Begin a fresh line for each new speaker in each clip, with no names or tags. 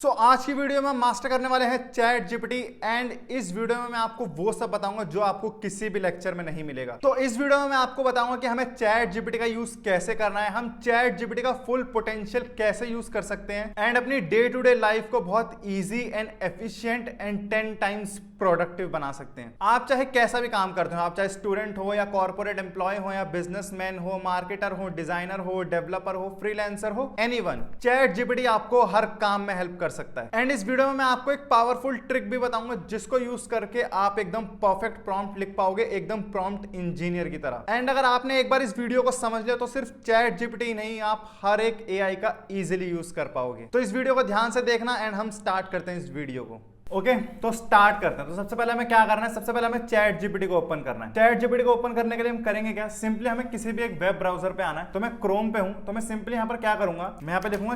आज की वीडियो में हम मास्टर करने वाले हैं चैट जीपीटी एंड इस वीडियो में मैं आपको वो सब बताऊंगा जो आपको किसी भी लेक्चर में नहीं मिलेगा। तो इस वीडियो में मैं आपको बताऊंगा कि हमें चैट जीपीटी का यूज कैसे करना है, हम चैट जीपीटी का फुल पोटेंशियल कैसे यूज कर सकते हैं एंड अपनी डे टू डे लाइफ को बहुत easy and efficient and 10 times productive बना सकते हैं। आप चाहे कैसा भी काम करते हो, आप चाहे स्टूडेंट हो या कॉर्पोरेट एम्प्लॉय हो या बिजनेसमैन हो, मार्केटर हो, डिजाइनर हो, डेवलपर हो, फ्रीलांसर हो, एनीवन, चैट जीपीटी आपको हर काम में हेल्प कर सकता है। एंड इस वीडियो में मैं आपको एक पावरफुल ट्रिक भी बताऊंगा जिसको यूज करके आप एकदम परफेक्ट प्रॉम्प्ट लिख पाओगे, एकदम प्रॉम्प्ट इंजीनियर की तरह। एंड अगर आपने एक बार इस वीडियो को समझ लिया तो सिर्फ चैट जीपीटी नहीं, आप हर एक एआई का इजीली यूज कर पाओगे। तो इस वीडियो को ध्यान से देखना एंड हम स्टार्ट करते हैं इस वीडियो को। ओके तो स्टार्ट करते हैं। तो सबसे पहले हमें क्या करना है, सबसे पहले हमें चैट जीपीटी को ओपन करना है। चैट जीपीटी को ओपन करने के लिए हम करेंगे क्या, सिंपली हमें किसी भी एक वेब ब्राउजर पे आना है। तो मैं क्रोम पे हूं तो मैं सिंपली यहां पर क्या करूंगा, मैं यहां पे लिखूंगा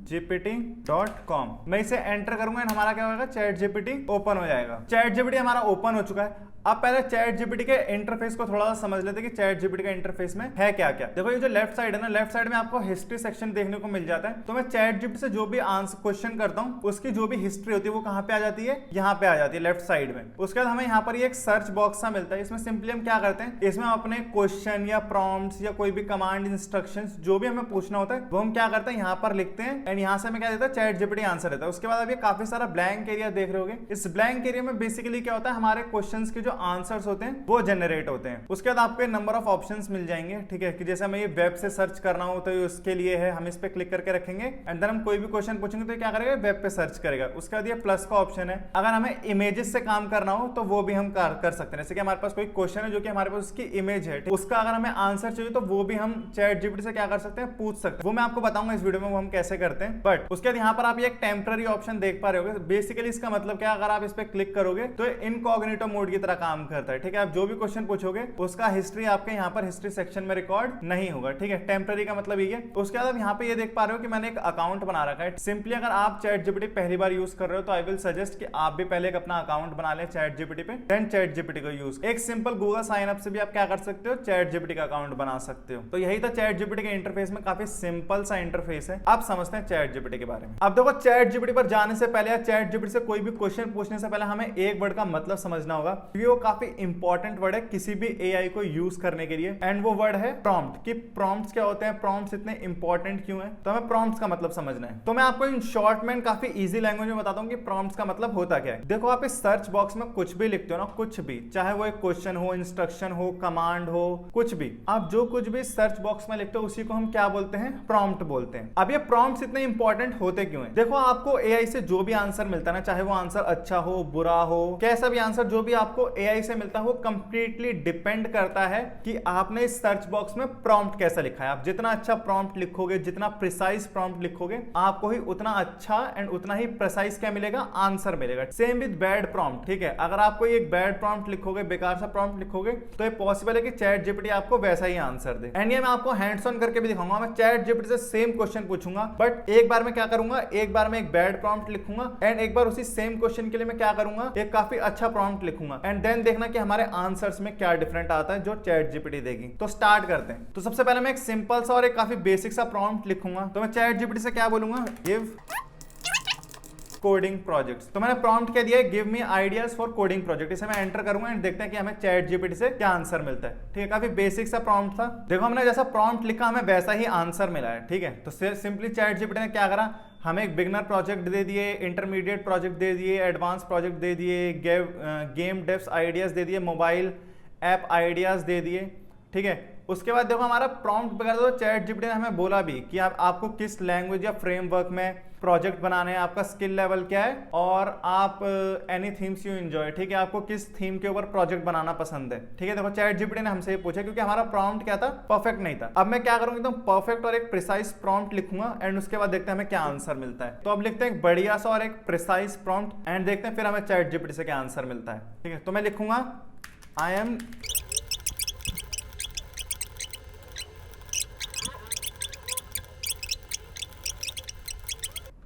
chatgpt.com। मैं इसे एंटर करूंगा एंड हमारा क्या होगा, चैट जीपीटी ओपन हो जाएगा। चैट जीपीटी हमारा ओपन हो चुका है। अब पहले चैट जीपीटी के इंटरफेस को थोड़ा सा समझ लेते हैं कि चैट जीपीटी का इंटरफेस में है क्या क्या। देखो ये जो लेफ्ट साइड है ना, लेफ्ट साइड में आपको हिस्ट्री सेक्शन देखने को मिल जाता है। तो मैं चैट जीपीटी से जो भी आंसर क्वेश्चन करता हूँ उसकी जो भी हिस्ट्री होती है वो कहाँ पे आ जाती है, यहाँ पे आ जाती है लेफ्ट साइड में। उसके बाद हमें यहाँ पर ये एक सर्च बॉक्स सा मिलता है। इसमें सिंपली हम क्या करते हैं, इसमें हम अपने क्वेश्चन या प्रॉम्प्ट्स या कोई भी कमांड इंस्ट्रक्शंस जो भी हमें पूछना होता है वो हम क्या करते हैं, यहाँ पर लिखते हैं एंड यहाँ से हमें क्या देता है, चैट जीपीटी आंसर देता है। उसके बाद अब ये काफी सारा ब्लैंक एरिया देख रहे होगे। इस ब्लैंक एरिया में बेसिकली क्या होता है, हमारे क्वेश्चंस के जो आंसर्स होते हैं वो जनरेट होते हैं। उसके बाद आपको नंबर ऑफ ऑप्शंस मिल जाएंगे, ठीक है, कि जैसे हमें ये वेब से सर्च करना हो तो ये उसके लिए है, हम इस पे क्लिक करके रखेंगे एंड देन हम कोई भी क्वेश्चन पूछेंगे तो क्या करेगा, वेब पे सर्च करेगा। उसके बाद ये प्लस का ऑप्शन है, अगर हमें इमेजेस से काम करना हो तो वो भी हम कर सकते हैं। जैसे कि हमारे पास कोई क्वेश्चन है जो कि हमारे पास उसकी इमेज है, उसका अगर हमें आंसर चाहिए तो वो भी हम चैट जीपीटी से क्या कर सकते हैं, पूछ सकते हैं। वो मैं आपको बताऊंगा इस वीडियो में वो हम कैसे करते हैं। बट उसके बाद यहाँ पर आप ये एक टेम्पररी ऑप्शन देख पा रहे होगे। बेसिकली इसका मतलब क्या, अगर आप इस पे क्लिक करोगे तो इनकॉग्निटो मोड की तरह काम करता है, ठीक है। आप जो भी क्वेश्चन पूछोगे उसका हिस्ट्री आपके यहाँ पर हिस्ट्री सेक्शन में रिकॉर्ड नहीं होगा, ठीक है। टेम्पररी का मतलब ये है। उसके बाद आप यहाँ पे ये देख पा रहे हो कि मैंने एक अकाउंट बना रखा है। सिंपली अगर आप चैट जीपीटी पहली बार यूज कर रहे हो तो आई विल सजेस्ट कि आप भी पहले एक अपना अकाउंट बना लें चैट जीपीटी पे, देन चैट जीपीटी को यूज। एक सिंपल गूगल साइन अप से भी आप क्या कर सकते हो, चैट जीपीटी का अकाउंट बना सकते हो। तो यही था चैट जीपीटी के इंटरफेस में, काफी सिंपल सा इंटरफेस है। आप समझते हैं चैट जीपीटी के बारे में। अब देखो चैट जीपीटी पर जाने से पहले या चैट जीपीटी से कोई भी क्वेश्चन पूछने से पहले हमें एक वर्ड का मतलब समझना होगा, क्योंकि वो काफी इंपॉर्टेंट वर्ड है किसी भी एआई को यूज करने के लिए। एंड वो वर्ड है प्रॉम्प्ट। कि प्रॉम्प्ट्स क्या होते हैं, प्रॉम्प्ट्स इतने इंपॉर्टेंट क्यों है, तो हमें प्रॉम्प्ट्स का मतलब समझना है। तो मैं आपको इन शॉर्ट में काफी इजी लैंग्वेज में बताता हूं कि प्रॉम्प्ट्स का मतलब होता क्या है। देखो आप इस सर्च बॉक्स में कुछ भी लिखते हो ना, कुछ भी, चाहे वो एक क्वेश्चन हो, इंस्ट्रक्शन हो, कमांड हो, कुछ भी, आप जो कुछ भी सर्च बॉक्स में लिखते हो उसी को हम क्या बोलते हैं, प्रॉम्प्ट बोलते हैं। अब ये प्रॉम्प्ट्स इतने इंपॉर्टेंट होते क्यों है, देखो आपको एआई से जो भी आंसर मिलता है ना, चाहे वो आंसर अच्छा हो, बुरा हो, कैसा भी आंसर जो भी आपको एआई से मिलता है वो कंप्लीटली डिपेंड करता है कि आपने इस सर्च बॉक्स में प्रॉम्प्ट कैसा लिखा है। आप जितना अच्छा प्रॉम्प्ट लिखोगे, जितना प्रिसाइज प्रॉम्प्ट लिखोगे, आपको ही उतना अच्छा एंड उतना ही प्रिसाइज क्या मिलेगा, आंसर मिलेगा। सेम विद बैड प्रॉम्प्ट, ठीक है। अगर आप कोई एक बैड प्रॉम्प्ट लिखोगे, बेकार सा प्रॉम्प्ट लिखोगे, तो ये पॉसिबल है कि चैट जीपीटी आपको वैसा ही आंसर दे। एंड ये मैं आपको हैंड्स ऑन करके भी दिखाऊंगा। मैं चैट जीपीटी से सेम क्वेश्चन पूछूंगा, बट एक बार मैं क्या करूंगा, एक बार मैं एक बैड प्रॉम्प्ट लिखूंगा एंड एक बार उसी सेम क्वेश्चन के लिए मैं क्या करूंगा, एक काफी अच्छा प्रॉम्प्ट लिखूंगा एंड देन देखना कि हमारे आंसर्स में क्या डिफरेंट आता है जो चैट जीपीटी देगी। तो स्टार्ट करते हैं। तो सबसे पहले मैं एक सिंपल सा और एक काफी बेसिक सा प्रॉम्प्ट लिखूंगा। तो मैं चैट जीपीटी से क्या बोलूंगा, गिव कोडिंग प्रोजेक्ट्स। तो मैंने प्रॉम्प्ट क्या दिया है, give me ideas for coding project. इसे मैं एंटर करूंगा एंड देखते हैं कि हमें चैट जीपीटी से क्या आंसर मिलता है, ठीक है। काफी बेसिक सा प्रॉम्प्ट था। देखो हमने जैसा प्रॉम्प्ट लिखा हमें वैसा ही आंसर मिला है, ठीक है। तो सिंपली चैट जीपीटी ने क्या करा, हमें एक बिगनर प्रोजेक्ट दे दिए, इंटरमीडिएट प्रोजेक्ट दे दिए, एडवांस प्रोजेक्ट दे दिए, गेम डेव्स आइडियाज दे दिए, मोबाइल ऐप आइडियाज दे दिए, ठीक है। उसके बाद देखो हमारा प्रॉम्प्ट वगैरह तो चैट जीपीटी ने हमें बोला भी कि आपको किस लैंग्वेज या फ्रेमवर्क में प्रोजेक्ट बनाने हैं, आपका स्किल लेवल क्या है और आप एनी थीम्स यू एंजॉय, ठीक है, आपको किस थीम के ऊपर प्रोजेक्ट बनाना पसंद है, ठीक है। देखो चैट जीपीटी ने हमसे ये पूछा क्योंकि हमारा प्रॉम्प्ट क्या था, परफेक्ट नहीं था। अब मैं क्या करूंगा, एकदम परफेक्ट और एक प्रिसाइज प्रॉम्प्ट लिखूंगा एंड उसके बाद देखते हैं हमें क्या आंसर मिलता है। तो अब लिखते हैं एक बढ़िया सा और एक प्रिसाइज प्रॉम्प्ट एंड देखते हैं फिर हमें चैट जीपीटी से क्या आंसर मिलता है, ठीक है। तो मैं लिखूंगा आई एम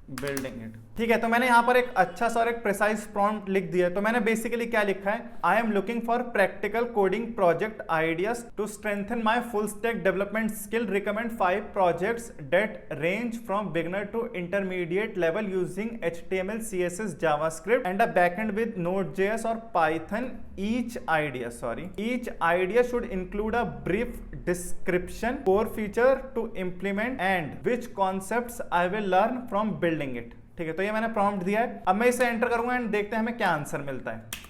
बिल्डिंग इट। ठीक है, तो मैंने यहाँ पर एक अच्छा सा और एक प्रिसाइज प्रॉम्प्ट लिख दिया। तो मैंने बेसिकली क्या लिखा है, I am looking for practical coding project ideas to strengthen my full stack development skill, recommend 5 projects that range from beginner to intermediate level using HTML CSS JavaScript and a backend with Node.js or Python. Each idea should include a brief description, core feature to implement and which concepts I will learn from building it. ठीक है, तो ये मैंने prompt दिया है। अब मैं इसे एंटर करूंगा एंड देखते हैं हमें क्या आंसर मिलता है।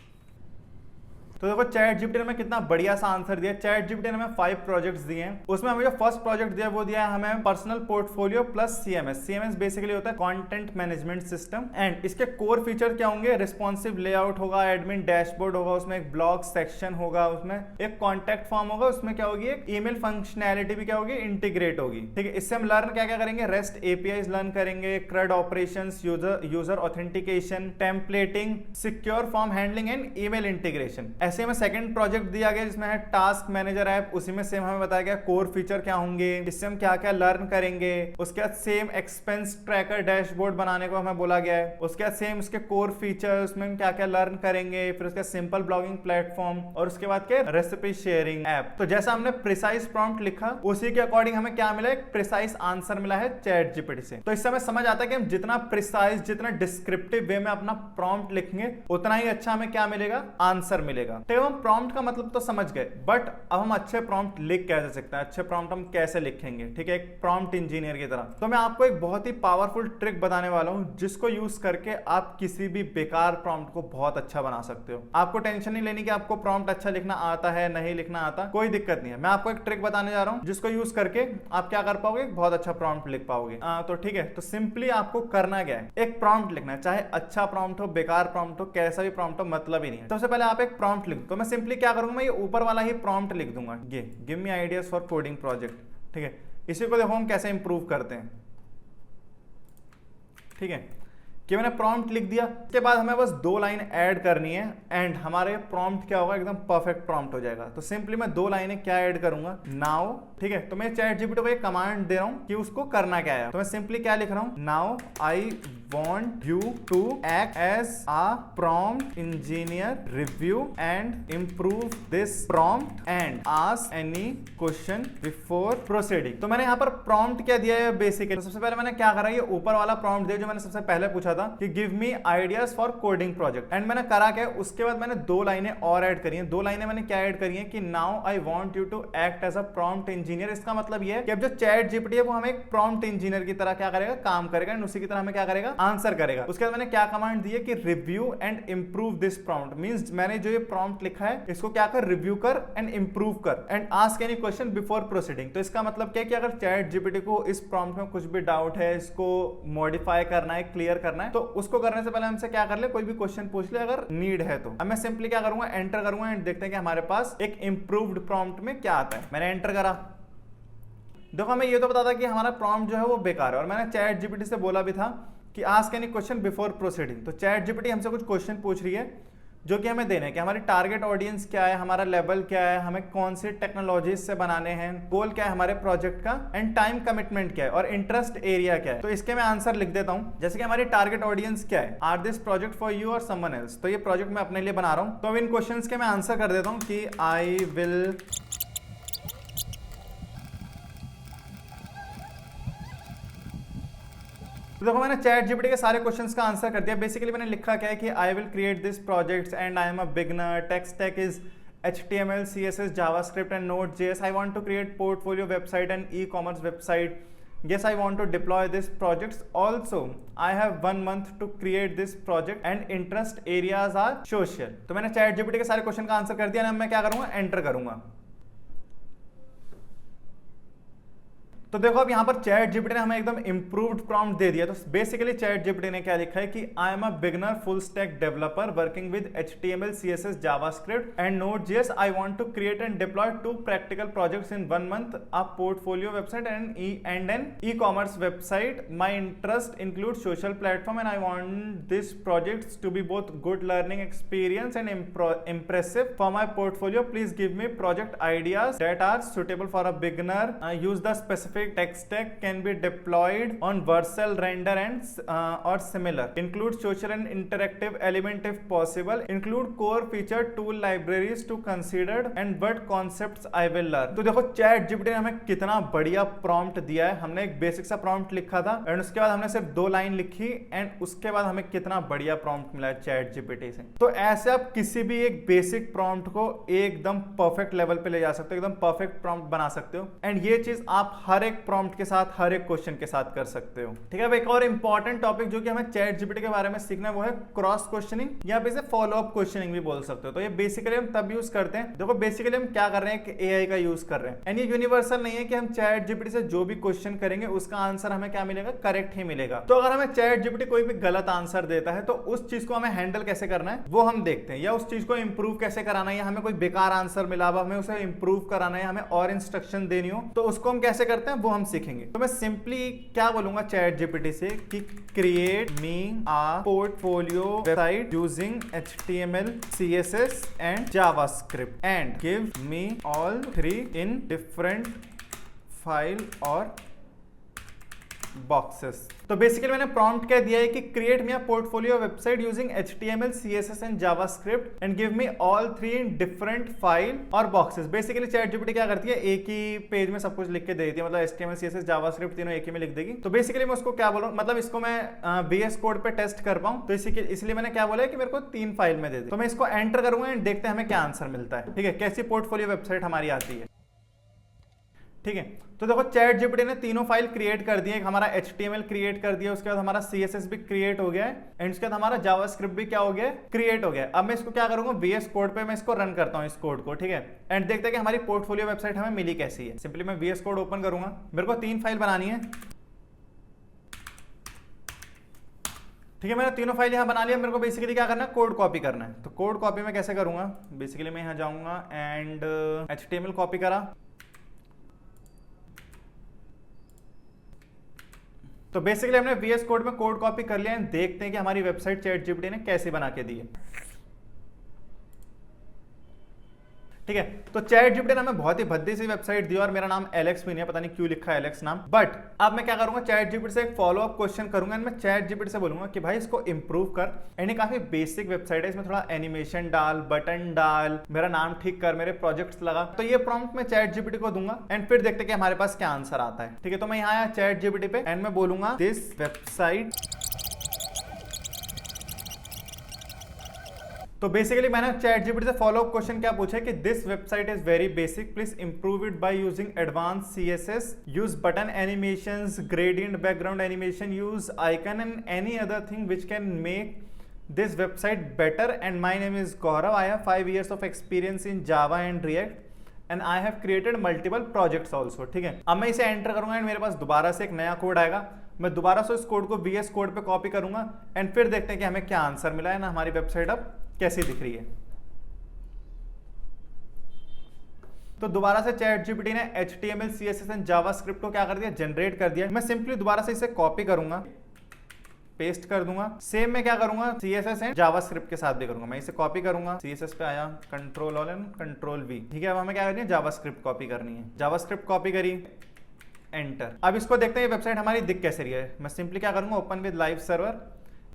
तो देखो चैट जीपीटी ने हमें कितना बढ़िया सा आंसर दिया। चैट जीपीटी ने हमें 5 प्रोजेक्ट्स दिए हैं। उसमें हमें जो फर्स्ट प्रोजेक्ट दिया वो दिया है हमें personal portfolio plus CMS। CMS basically होता है कंटेंट मैनेजमेंट सिस्टम एंड इसके कोर फीचर क्या होंगे, रिस्पॉन्सिव लेआउट होगा, एडमिन डैशबोर्ड होगा, उसमें एक ब्लॉग सेक्शन होगा, उसमें एक कॉन्टैक्ट फॉर्म होगा, उसमें क्या होगी एक ईमेल फंक्शनैलिटी भी क्या होगी इंटीग्रेट होगी। ठीक है, इससे हम लर्न क्या क्या करेंगे, रेस्ट APIs लर्न करेंगे, CRUD operations, user authentication, templating, secure form handling and email integration. ऐसे में सेकंड प्रोजेक्ट दिया गया जिसमें है टास्क मैनेजर ऐप, उसी में सेम हमें बताया गया कोर फीचर क्या होंगे, इससे हम क्या क्या लर्न करेंगे। उसके बाद सेम एक्सपेंस ट्रैकर डैशबोर्ड बनाने को हमें बोला गया है। उसके बाद सेम उसके कोर फीचर, उसमें हम क्या क्या लर्न करेंगे। फिर उसके सिंपल ब्लॉगिंग प्लेटफॉर्म और उसके बाद क्या रेसिपी शेयरिंग ऐप। तो जैसा हमने प्रिसाइज प्रॉम्प्ट लिखा उसी के अकॉर्डिंग हमें क्या मिला, एक प्रिसाइज आंसर मिला है चैट जीपीटी से। तो इससे हमें समझ आता है कि हम जितना प्रिसाइज, जितना डिस्क्रिप्टिव वे में अपना प्रॉम्प्ट लिखेंगे उतना ही अच्छा हमें क्या मिलेगा, आंसर मिलेगा। तो हम प्रॉम्प्ट का मतलब तो समझ गए, बट अब हम अच्छे प्रॉम्प्ट लिख कैसे सकते हैं, अच्छे प्रॉम्प्ट हम कैसे लिखेंगे। ठीक है, एक प्रॉम्प्ट इंजीनियर की तरह। तो मैं आपको एक बहुत ही पावरफुल ट्रिक बताने वाला हूं जिसको यूज करके आप किसी भी बेकार प्रॉम्प्ट को बहुत अच्छा बना सकते हो। आपको टेंशन नहीं लेनी कि आपको प्रॉम्प्ट अच्छा लिखना आता है नहीं लिखना आता, कोई दिक्कत नहीं है। मैं आपको एक ट्रिक बताने जा रहा हूं जिसको यूज करके आप क्या कर पाओगे, बहुत अच्छा प्रॉम्प्ट लिख पाओगे। तो ठीक है, तो सिंपली आपको करना क्या है, एक प्रॉम्प्ट लिखना है, चाहे अच्छा प्रॉम्प्ट हो, बेकार प्रॉम्प्ट हो, कैसा भी प्रॉम्प्ट हो, मतलब ही नहीं है। सबसे पहले आप एक प्रॉम्प्ट लिख दो। तो मैं सिंपली क्या करूंगा, मैं ये ऊपर वाला ही प्रॉम्प्ट लिख दूंगा, ये give me ideas for coding project. ठीक है, इसी को देखो हम कैसे इंप्रूव करते हैं। ठीक है, कि मैंने प्रॉम्प्ट लिख दिया, उसके बाद हमें बस 2 लाइन ऐड करनी है एंड हमारे प्रॉम्प्ट क्या होगा, एकदम परफेक्ट प्रॉम्प्ट हो जाएगा। तो सिंपली मैं 2 लाइनें क्या ऐड करूंगा, नाउ। ठीक है, तो मैं चैट जीपीटी को एक कमांड दे रहा हूं कि उसको करना क्या है। तो मैं सिंपली क्या लिख रहा हूं, now I want you to act as a prompt engineer, review and improve this prompt and ask any question before proceeding। तो मैंने यहाँ पर prompt क्या दिया है बेसिकली। तो सबसे पहले मैंने क्या करा, ये ऊपर वाला prompt दिया जो मैंने सबसे पहले पूछा था कि give me ideas for coding project, and मैंने करा क्या, उसके बाद मैंने 2 लाइनें और ऐड करी हैं। 2 लाइनें मैंने क्या ऐड करी हैं कि now I want you to act as a prompt engineer। इसका मतलब ये है कि अब जो चैट जीपीटी है वो हमें एक prompt engineer की तरह क्या करेगा, काम करेगा, एंड उसी की तरह हमें क्या करेगा, आंसर करेगा। उसके बाद मैंने क्या कमांड दी है कि review and improve this prompt. Means मैंने जो ये प्रॉम्प्ट लिखा है इसको क्या कर, रिव्यू कर एंड इंप्रूव कर and ask any question before proceeding. तो इसका मतलब क्या है कि अगर चैट जीपीटी को इस प्रॉम्प्ट में कुछ भी डाउट है, इसको मॉडिफाई करना है, क्लियर करना है, तो उसको करने से पहले हमसे क्या कर ले, कोई भी क्वेश्चन पूछ ले अगर नीड है तो। अब मैं सिंपली क्या करूंगा, एंटर करूंगा एंड देखते हैं कि हमारे पास एक इंप्रूव्ड प्रॉम्प्ट में क्या आता है। मैंने एंटर करा, देखो हमें ये तो पता था कि हमारा प्रॉम्प्ट जो है वो बेकार है और मैंने चैट जीपीटी से बोला भी था कि ask any question before proceeding. तो चैट जीपीटी हमसे कुछ क्वेश्चन पूछ रही है जो कि हमें देने हैं कि हमारी टारगेट ऑडियंस क्या है, हमारा लेवल क्या है, हमें कौन सी टेक्नोलॉजीज से बनाने हैं, गोल क्या है हमारे प्रोजेक्ट का, एंड टाइम कमिटमेंट क्या है और इंटरेस्ट एरिया क्या है। तो इसके मैं आंसर लिख देता हूं, जैसे कि हमारी टारगेट ऑडियंस क्या है, are this project for you और समवन एल्स। तो ये प्रोजेक्ट मैं अपने लिए बना रहा हूं। तो अब इन क्वेश्चंस के मैं आंसर कर देता हूं कि आई विल तो देखो मैंने चैट जीपीटी के सारे क्वेश्चंस का आंसर कर दिया। बेसिकली मैंने लिखा क्या है कि I will create this projects and I am a beginner, tech stack is HTML, CSS, JavaScript and Node.js. I want to create portfolio website and e-commerce website. Yes, I want to deploy this projects. Also, I have 1 month to create this project and interest areas are social. तो मैंने chat GPT के सारे question का answer कर दिया ना, मैं क्या करूंगा, एंटर करूंगा। तो देखो अब यहाँ पर चैट जीपीटी ने हमें एकदम इंप्रूव्ड प्रॉम्प्ट दे दिया। तो बेसिकली चैट जीपीटी ने क्या लिखा है कि I am a beginner full stack developer working with HTML, CSS, JavaScript and Node.js. I want to create and deploy 2 practical projects in 1 month, a portfolio website and an e-commerce website. My interest includes social platform and I want these projects to be both good learning experience and impressive for my portfolio. Please give me project ideas that are suitable for a beginner. Use the specific specific tech stack can be deployed on Vercel, Render and or similar. Include social and interactive element if possible. Include core feature tool libraries to considered and what concepts I will learn. तो देखो chat GPT ने हमें कितना बढ़िया prompt दिया है। हमने एक बेसिक सा प्रॉम्प्ट लिखा था एंड उसके बाद हमने सिर्फ 2 लाइन लिखी एंड उसके बाद हमें कितना बढ़िया प्रॉम्प्ट मिला है चैट जीपीटी से। तो ऐसे आप किसी भी एक बेसिक प्रॉम्प्ट को एकदम परफेक्ट लेवल पे ले जा सकते हो, एकदम परफेक्ट प्रॉम्प्ट बना सकते हो एंड ये चीज आप हर एक प्रॉम्प्ट के साथ, हर एक क्वेश्चन के साथ कर सकते हो। ठीक है, एक और इंपॉर्टेंट टॉपिक जो कि हमें चैट जीपीटी के बारे में सीखना है वो है क्रॉस क्वेश्चनिंग या फिर फॉलो अप क्वेश्चनिंग भी बोल सकते हो। तो ये बेसिकली हम तब यूज करते हैं, देखो बेसिकली हम क्या कर रहे हैं कि एआई का यूज कर रहे हैं एंड ये यूनिवर्सल नहीं है कि हम चैट जीपीटी से जो भी क्वेश्चन करेंगे उसका आंसर हमें क्या मिलेगा, करेक्ट ही मिलेगा। तो अगर हमें चैट जीपीटी कोई भी गलत आंसर देता है तो उस चीज को हमें हैंडल कैसे करना है वो हम देखते हैं, या उस चीज को इंप्रूव कैसे कराना है, या हमें कोई बेकार आंसर मिला हुआ हमें उसे इंप्रूव कराना है, हमें और इंस्ट्रक्शन देनी हो तो उसको हम कैसे करते हैं वो हम सीखेंगे। तो मैं सिंपली क्या बोलूंगा चैट जीपीटी से कि create me a portfolio website using HTML, CSS and JavaScript and give me all 3 in different file और बॉक्सेस। तो बेसिकली मैंने प्रॉम्प्ट क्या दिया है कि create me a portfolio website using HTML, CSS and JavaScript and give me all 3 in different file और boxes. Basically chat GPT क्या करती है, एक ही पेज में सब कुछ लिख के दे देती है, मतलब HTML, CSS, जावास्क्रिप्ट तीनों एक ही में लिख देगी। तो बेसिकली मैं उसको क्या बोलूं, मतलब इसको मैं VS कोड पे टेस्ट कर पाऊं तो इसलिए मैंने क्या बोला है कि मेरे को 3 फाइल में दे दे। तो मैं इसको एंटर करूंगा एंड देखते हैं हमें क्या आंसर मिलता है। ठीक है, कैसी पोर्टफोलियो वेबसाइट हमारी आती है। ठीक है, तो देखो चैट जीपीटी ने तीनों फाइल क्रिएट कर दी है। हमारा HTML क्रिएट कर दिया, उसके बाद हमारा CSS भी क्रिएट हो गया है एंड उसके बाद हमारा जावास्क्रिप्ट भी क्या हो गया, क्रिएट हो गया। अब मैं इसको क्या करूंगा, VS कोड पे मैं इसको रन करता हूं इस कोड को। ठीक है, एंड देखते हैं कि हमारी पोर्टफोलियो वेबसाइट हमें मिली कैसी है। सिंपली मैं VS कोड ओपन करूंगा, मेरे को 3 फाइल बनानी है। ठीक है, मैंने तीनों फाइल यहाँ बना लिया। मेरे को बेसिकली क्या करना है, कोड कॉपी करना है। तो कोड कॉपी मैं कैसे करूंगा, बेसिकली मैं यहाँ जाऊंगा एंड HTML कॉपी करा। तो बेसिकली हमने VS कोड में कोड कॉपी कर लिया है। देखते हैं कि हमारी वेबसाइट चैट जीपीटी ने कैसे बना के दी है। ठीक है, तो चैट जीपीटी ने हमें बहुत ही भद्दी सी वेबसाइट दी और मेरा नाम एलेक्स भी नहीं है, पता नहीं क्यों लिखा है एलेक्स नाम। बट अब मैं क्या करूंगा, चैट जीपीटी से एक फॉलो अप क्वेश्चन करूंगा एंड मैं चैट जीपीटी से बोलूंगा कि भाई इसको इंप्रूव कर। एंड ये काफी बेसिक वेबसाइट है, इसमें थोड़ा एनिमेशन डाल, बटन डाल, मेरा नाम ठीक कर, मेरे प्रोजेक्ट्स लगा। तो ये प्रॉम्प्ट मैं चैट जीपीटी को दूंगा एंड फिर देखते हैं कि हमारे पास क्या आंसर आता है। ठीक है, तो मैं यहाँ आया चैट जीपीटी पे एंड मैं बोलूंगा दिस वेबसाइट। तो बेसिकली मैंने चैट जीपीटी से फॉलो अप क्वेश्चन क्या पूछा कि this website is very basic, please improve it by using advance CSS, use button animations, gradient background animation, use icon and any other thing which can make this website better and my name is Gaurav. I have 5 years of experience in Java and React and I have created multiple projects also. ठीक है, अब मैं इसे enter करूंगा and मेरे पास दोबारा से एक नया कोड आएगा। मैं दोबारा से इस कोड को VS कोड पे कॉपी करूंगा एंड फिर देखते हैं कि हमें क्या आंसर मिला है ना, हमारी वेबसाइट अब कैसी दिख रही है। तो दोबारा से चैट जीपीटी ने HTML, CSS एंड जावास्क्रिप्ट को क्या कर दिया, जनरेट कर दिया। मैं सिंपली दोबारा से इसे कॉपी करूंगा, पेस्ट कर दूंगा। सेम मैं क्या करूंगा, CSS एंड जावास्क्रिप्ट के साथ भी करूंगा। मैं इसे कॉपी करूंगा, CSS पे आया, Ctrl+Alt एंड Ctrl+V। ठीक है, अब हमें क्या करनी है, जावास्क्रिप्ट कॉपी करनी है। जावास्क्रिप्ट कॉपी करी, एंटर। अब इसको देखते हैं वेबसाइट हमारी दिख कैसे रही है। मैं सिंपली क्या करूंगा, ओपन विद लाइव सर्वर।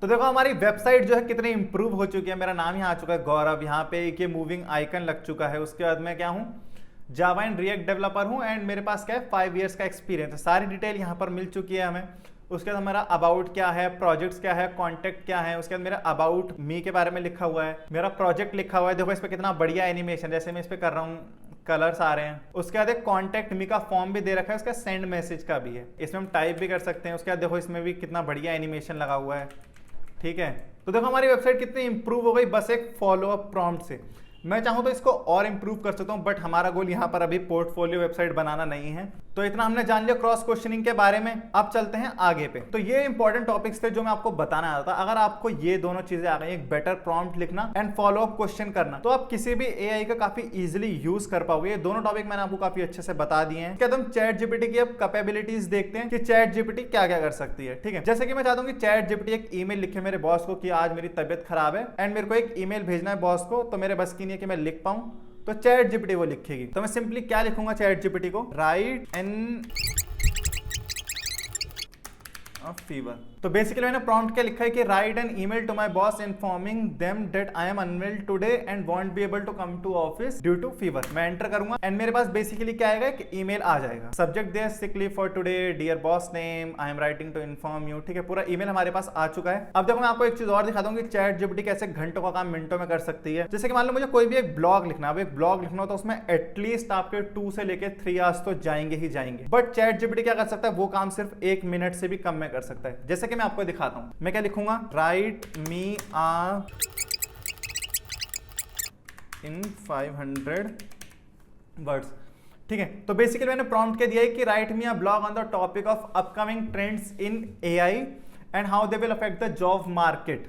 तो देखो हमारी वेबसाइट जो है कितनी इंप्रूव हो चुकी है। मेरा नाम यहाँ आ चुका है गौरव, यहाँ पे एक ये मूविंग आइकन लग चुका है। उसके बाद मैं क्या हूँ, जावा एंड रिएक्ट डेवलपर हूँ एंड मेरे पास क्या है, 5 इयर्स का एक्सपीरियंस है। सारी डिटेल यहाँ पर मिल चुकी है हमें। उसके बाद हमारा अबाउट क्या है, प्रोजेक्ट्स क्या है, कॉन्टेक्ट क्या है। उसके बाद मेरा अबाउट मी के बारे में लिखा हुआ है, मेरा प्रोजेक्ट लिखा हुआ है। देखो इस पर कितना बढ़िया एनिमेशन, जैसे मैं इस पर कर रहा हूँ कलर्स आ रहे हैं। उसके बाद एक कॉन्टेक्ट मी का फॉर्म भी दे रखा है, उसका सेंड मैसेज का भी है, इसमें हम टाइप भी कर सकते हैं। उसके बाद देखो इसमें भी कितना बढ़िया एनिमेशन लगा हुआ है। ठीक है, तो देखो हमारी वेबसाइट कितनी इंप्रूव हो गई बस एक फॉलो अप प्रॉम्प्ट से। मैं चाहूँ तो इसको और इंप्रूव कर सकता हूँ, बट हमारा गोल यहाँ पर अभी पोर्टफोलियो वेबसाइट बनाना नहीं है। तो इतना हमने जान लिया क्रॉस क्वेश्चनिंग के बारे में। अब चलते हैं आगे पे। तो ये इंपॉर्टेंट टॉपिक्स थे जो मैं आपको बताना आया था। अगर आपको ये दोनों चीजें आ गई, एक बेटर प्रॉम्प्ट लिखना एंड फॉलो अप क्वेश्चन करना, तो आप किसी भी एआई का काफी इजीली यूज कर पाओगे। ये दोनों टॉपिक मैंने आपको काफी अच्छे से बता दिए हैं। क्या तुम चैट जीपीटी की अब कैपेबिलिटीज देखते हैं कि चैट जीपीटी क्या क्या कर सकती है। ठीक है, जैसे कि मैं चाहता हूँ कि चैट जीपीटी एक ईमेल लिखे मेरे बॉस को कि आज मेरी तबियत खराब है एंड मेरे को एक ईमेल भेजना है बॉस को, तो मेरे बस की नहीं है कि मैं लिख पाऊं, तो चैट जीपीटी वो लिखेगी। तो मैं सिंपली क्या लिखूंगा चैट जीपीटी को, राइट एन फीवर। तो बेसिकली मैंने प्रॉम्प्ट क्या लिखा है कि write an email to my boss informing them that I am unwell today and won't be able to come to office due to fever. मैं enter करूंगा and मेरे पास बेसिकली क्या आएगा कि ईमेल आ जाएगा। Subject there sick leave for today, dear boss name, I am writing to inform you. ठीक है, पूरा ईमेल हमारे पास आ चुका है। अब देखो मैं आपको एक चीज और दिखाता हूँ कि चैट जीपीटी कैसे घंटों का काम मिनटों में कर सकती है। जैसे कि मान लो मुझे कोई भी एक ब्लॉग लिखना है, अब एक ब्लॉग लिखना हो तो उसमें एटलीस्ट आपके 2 से लेके 3 आवर्स तो जाएंगे ही जाएंगे। बट चैट जीपीटी क्या कर सकता है, वो काम सिर्फ 1 मिनट से भी कम में कर सकता है। जैसे कि मैं आपको दिखाता हूं, मैं क्या लिखूंगा, राइट मी आ इन 500 वर्ड्स। ठीक है, तो बेसिकली मैंने प्रॉम्प्ट क्या दिया है कि right me a blog on the topic of upcoming trends in AI and how they will affect the job market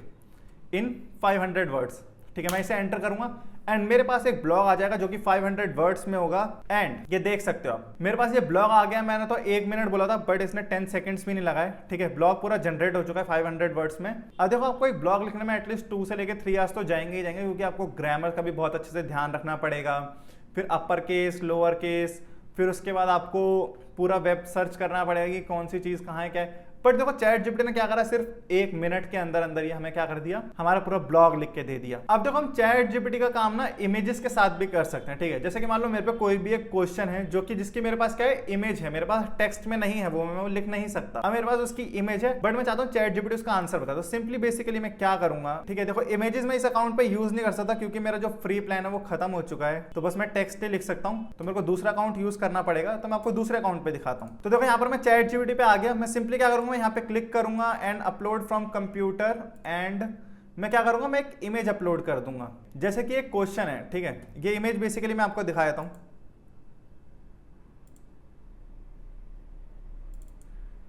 in 500 words. ठीक है, मैं इसे एंटर करूंगा एंड मेरे पास एक ब्लॉग आ जाएगा जो कि 500 वर्ड्स में होगा। एंड ये देख सकते हो आप, मेरे पास ये ब्लॉग आ गया। मैंने तो 1 मिनट बोला था बट इसने 10 सेकंड्स भी नहीं लगाए। ठीक है, ब्लॉग पूरा जनरेट हो चुका है 500 वर्ड्स में। अब देखो आपको एक ब्लॉग लिखने में एटलीस्ट 2 से लेकर 3 आवर्स तो जाएंगे ही जाएंगे, क्योंकि आपको ग्रामर का भी बहुत अच्छे से ध्यान रखना पड़ेगा, फिर अपर केस, लोअर केस, फिर उसके बाद आपको पूरा वेब सर्च करना पड़ेगा कि कौन सी चीज कहाँ है क्या है। बट देखो चैट जीपीटी ने क्या करा, सिर्फ 1 मिनट के अंदर अंदर ही हमें क्या कर दिया, हमारा पूरा ब्लॉग लिख के दे दिया। अब देखो हम चैट जीपीटी का काम ना इमेजेस के साथ भी कर सकते हैं। ठीक है, जैसे कि मान लो मेरे पे कोई भी एक क्वेश्चन है जो कि जिसकी मेरे पास क्या है, इमेज है, मेरे पास टेक्स्ट में नहीं है, वो मैं लिख नहीं सकता। अब मेरे पास उसकी इमेज है बट मैं चाहता हूँ चैट जीपीटी उसका आंसर बता। तो सिंपली बेसिकली मैं क्या करूंगा, ठीक है, देखो इमेजेस में इस अकाउंट पे यूज नहीं कर सकता क्योंकि मेरा जो फ्री प्लान है वो खत्म हो चुका है। तो बस मैं टेक्स्ट ही लिख सकता हूँ, तो मेरे को दूसरा अकाउंट यूज करना पड़ेगा। तो मैं आपको दूसरे अकाउंट पे दिखाता हूँ। तो देखो यहाँ पर मैं चैट जीपीटी पे आ गया। मैं सिंपली क्या करूंगा, यहाँ पे क्लिक करूंगा and upload from computer and मैं क्या करूंगा, मैं एक इमेज अपलोड कर दूंगा। जैसे कि एक क्वेश्चन है, ठीक है, ये इमेज बेसिकली मैं आपको दिखा देता हूं।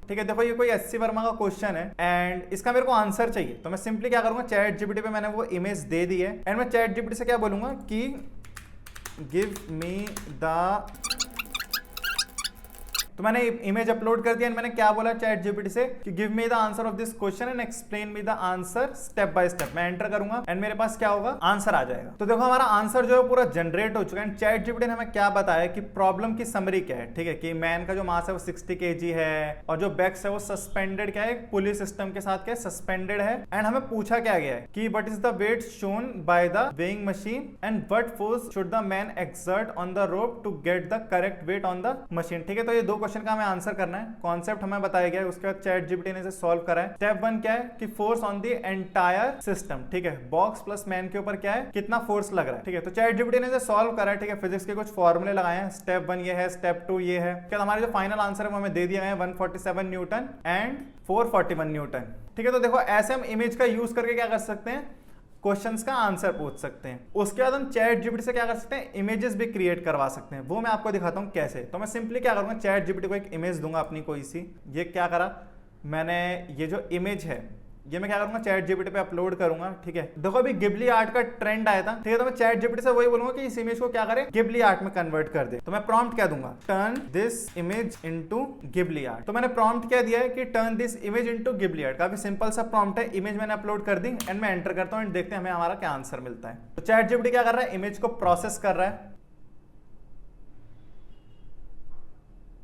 ठीक है, देखो ये कोई एससी वर्मा का क्वेश्चन है एंड इसका मेरे को आंसर चाहिए। तो मैं सिंपली क्या करूंगा, चैट जीपीटी पे मैंने वो इमेज दे दी है एंड मैं चैट जीपीटी से क्या बोलूंगा कि गिव मी द, तो मैंने इमेज अपलोड कर दिया एंड मैंने क्या बोला चैट जीपीटी से कि give me the answer of this question and explain me the answer step by step. मैं एंटर करूंगा एंड मेरे पास क्या होगा, आंसर आ जाएगा। तो देखो हमारा आंसर जो है पूरा जनरेट हो चुका है एंड चैट जीपीटी ने हमें क्या बताया कि प्रॉब्लम की समरी क्या है। ठीक है, कि मैन का जो मास है वो 60 kg है और जो बैक्स है वो सस्पेंडेड क्या है, पुलिस सिस्टम के साथ क्या सस्पेंडेड है। एंड हमें पूछा क्या गया है कि what is the weight shown by the weighing machine and what force should the man exert on the rope to get the correct weight on the machine. ठीक है, तो ये 2 क्वेश्चन का हमें आंसर करना है। कॉन्सेप्ट हमें बताया गया है, उसके बाद चैट जीपीटी ने इसे सॉल्व करा है। स्टेप 1 क्या है कि force on the entire system. ठीक है, बॉक्स प्लस मैन के ऊपर क्या है, कितना फोर्स लग रहा है। ठीक है, तो चैट जीपीटी ने इसे सॉल्व करा है। ठीक है, फिजिक्स के कुछ फॉर्मूले लगाए हैं। स्टेप 1 ये है, स्टेप 2 ये है। क्या हमारे जो फाइनल आंसर है वो हमें दे दिया गया है 147 न्यूटन एंड 441 न्यूटन। ठीक है, तो देखो ऐसे हम इमेज का यूज करके क्या कर सकते हैं, क्वेश्चंस का आंसर पूछ सकते हैं। उसके बाद हम चैट जीपीटी से क्या कर सकते हैं, इमेजेस भी क्रिएट करवा सकते हैं। वो मैं आपको दिखाता हूं कैसे। तो मैं सिंपली क्या करूंगा, चैट जीपीटी को एक इमेज दूंगा अपनी कोई सी। ये क्या करा मैंने, ये जो इमेज है ये मैं क्या करूंगा, चैट जीपीटी पे अपलोड करूंगा। ठीक है, देखो अभी गिबली आर्ट का ट्रेंड आया था। ठीक है, तो मैं चैट जीपीटी से वही बोलूंगा कि इस इमेज को क्या करे, गिबली आर्ट में कन्वर्ट कर दे। तो मैं प्रॉम्प्ट क्या दूंगा, turn this image into Ghibli art. तो मैंने प्रॉम्प्ट क्या दिया है कि turn this image into Ghibli art. काफी सिंपल सा प्रॉम्प्ट है। इमेज मैंने अपलोड कर दी एंड मैं एंटर करता हूं एंड देखते हैं हमें हमारा क्या आंसर मिलता है। तो चैट जीपीटी क्या कर रहा है, इमेज को प्रोसेस कर रहा है।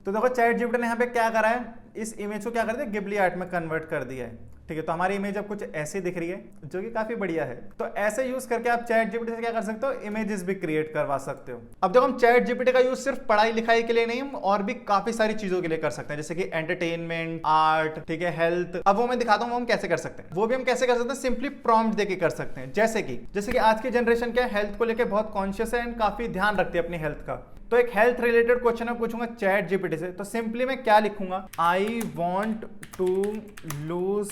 तो देखो चैट जीपीटी ने यहाँ पे क्या करा है, इस इमेज को क्या कर दिया, गिबली आर्ट में कन्वर्ट कर दिया है। ठीक है, तो हमारी इमेज अब कुछ ऐसी दिख रही है जो कि काफी बढ़िया है। तो ऐसे यूज करके आप चैट जीपीटी से क्या कर सकते हो, इमेजेस भी क्रिएट करवा सकते हो। अब देखो हम चैट जीपीटी का यूज सिर्फ पढ़ाई लिखाई के लिए नहीं, और भी काफी सारी चीजों के लिए कर सकते हैं, जैसे कि एंटरटेनमेंट, आर्ट, ठीक है, हेल्थ। अब वो मैं दिखाता हूँ वो हम कैसे कर सकते हैं। वो भी हम कैसे कर सकते हैं, सिंपली प्रॉम्प्ट देके कर सकते हैं। जैसे कि आज की जनरेशन क्या है, हेल्थ को लेकर बहुत कॉन्शियस है एंड काफी ध्यान रखती है अपनी हेल्थ का। तो एक हेल्थ रिलेटेड क्वेश्चन मैं पूछूंगा चैट जीपीटी से। तो सिंपली मैं क्या लिखूंगा, आई वॉन्ट टू लूज।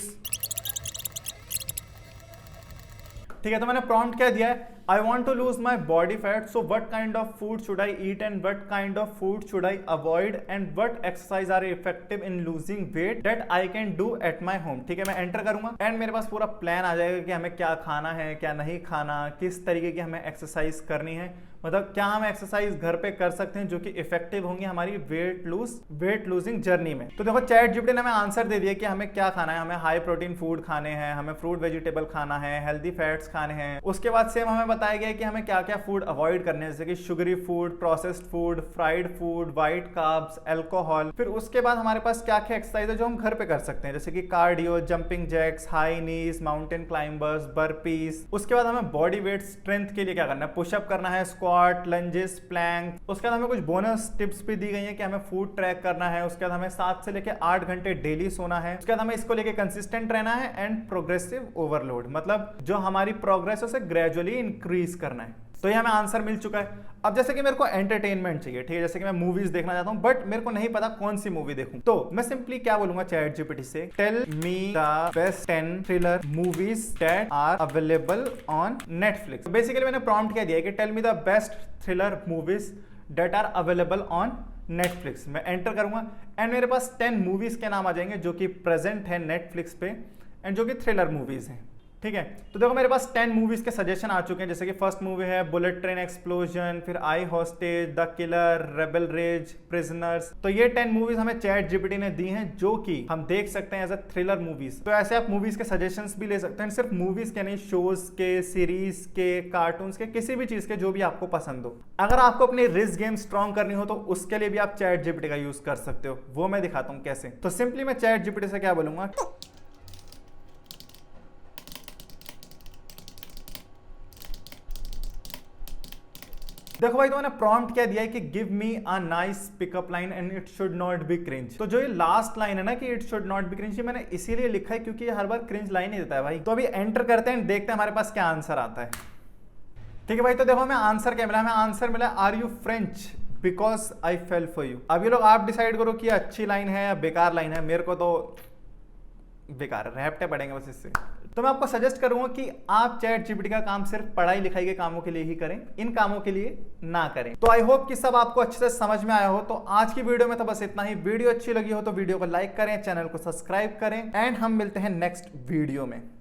ठीक है, तो मैंने प्रॉम्प्ट क्या दिया है, I want to lose my body fat, so what kind of food should I eat and what kind of food should I avoid and what exercise are effective in losing weight that I can do at my home. ठीक है, मैं enter करूंगा and मेरे पास पूरा plan आ जाएगा कि हमें क्या खाना है, क्या नहीं खाना, किस तरीके की हमें एक्सरसाइज करनी है। मतलब क्या हम एक्सरसाइज घर पे कर सकते हैं जो कि इफेक्टिव होंगी हमारी वेट लूजिंग जर्नी में। तो देखो चैट जीपीटी ने हमें आंसर दे दिया कि हमें क्या खाना है, हमें हाई प्रोटीन फूड खाने हैं, हमें फ्रूट वेजिटेबल खाना है, हेल्दी फैट्स खाने हैं। उसके बाद सेम हमें बताया गया कि हमें क्या क्या फूड अवॉइड करने हैं, जैसे कि sugary food, processed food, fried food, white carbs, alcohol. फिर उसके बाद हमारे पास क्या क्या एक्सरसाइज है जो हम घर पे कर सकते हैं, जैसे कि कार्डियो, जंपिंग जैक्स, हाई नीज, माउंटेन क्लाइंबर्स, बर्पीज। उसके बाद हमें बॉडी वेट स्ट्रेंथ के लिए क्या करना है, पुशअप करना है, स्क्वाट, लंजेस, प्लैंक। उसके बाद हमें कुछ बोनस टिप्स भी दी गई है कि हमें फूड ट्रैक करना है। उसके बाद हमें 7 से लेकर 8 घंटे डेली सोना है। उसके बाद हमें इसको लेके कंसिस्टेंट रहना है एंड प्रोग्रेसिव ओवरलोड, मतलब जो हमारी प्रोग्रेस है उसे ग्रेजुअली इंक्रीज करना है। तो ये हमें आंसर मिल चुका है। अब जैसे कि मेरे को एंटरटेनमेंट चाहिए, ठीक है, जैसे कि मैं मूवीज देखना चाहता हूं बट मेरे को नहीं पता कौन सी मूवी देखूं, तो मैं सिंपली क्या बोलूंगा चैट जीपीटी से, tell me the best 10 thriller movies that are available on Netflix. Basically मैंने प्रॉम्प्ट क्या दिया है कि tell me the best thriller movies that are available on Netflix. मैं एंटर करूंगा एंड मेरे पास 10 मूवीज के नाम आ जाएंगे जो कि प्रेजेंट है नेटफ्लिक्स पे एंड जो कि थ्रिलर मूवीज हैं, ठीक है। तो देखो मेरे पास 10 मूवीज के सजेशन आ चुके हैं, जैसे कि फर्स्ट मूवी है बुलेट ट्रेन एक्सप्लोजन, फिर I hostage, the killer, rebel rage, prisoners. तो ये 10 मूवीज हमें चैट जीपीटी ने दी हैं जो कि हम देख सकते हैं एज अ थ्रिलर मूवीज। तो ऐसे आप मूवीज के सजेशंस भी ले सकते हैं, सिर्फ मूवीज के नहीं, शोज के, सीरीज के, कार्टून्स के, किसी भी चीज के जो भी आपको पसंद हो। अगर आपको अपनी रिस्क गेम स्ट्रॉन्ग करनी हो तो उसके लिए भी आप चैट जीपीटी का यूज कर सकते हो, वो मैं दिखाता हूँ कैसे। तो सिंपली मैं चैट जीपीटी से क्या बोलूंगा, देखो भाई, तो मैंने प्रॉम्प्ट क्या दिया है कि give me a nice pickup line and it should not be cringe. तो जो ये लास्ट लाइन है ना कि it should not be cringe, ये मैंने इसीलिए लिखा है क्योंकि ये हर बार क्रिंज लाइन ही देता है भाई। तो अभी एंटर करते हैं, देखते हैं हमारे पास क्या आंसर आता है। ठीक है भाई, तो देखो हमें आंसर क्या मिला, हमें आंसर मिला are you French because I fell for you. अब ये लोग आप डिसाइड करो कि अच्छी लाइन है या बेकार लाइन है। मेरे को तो बेकार रैप्टे पड़ेंगे बस इससे। तो मैं आपको सजेस्ट करूंगा कि आप चैट जीपीटी का काम सिर्फ पढ़ाई लिखाई के कामों के लिए ही करें, इन कामों के लिए ना करें। तो आई होप कि सब आपको अच्छे से समझ में आया हो। तो आज की वीडियो में तो बस इतना ही। वीडियो अच्छी लगी हो तो वीडियो को लाइक करें, चैनल को सब्सक्राइब करें एंड हम मिलते हैं नेक्स्ट वीडियो में।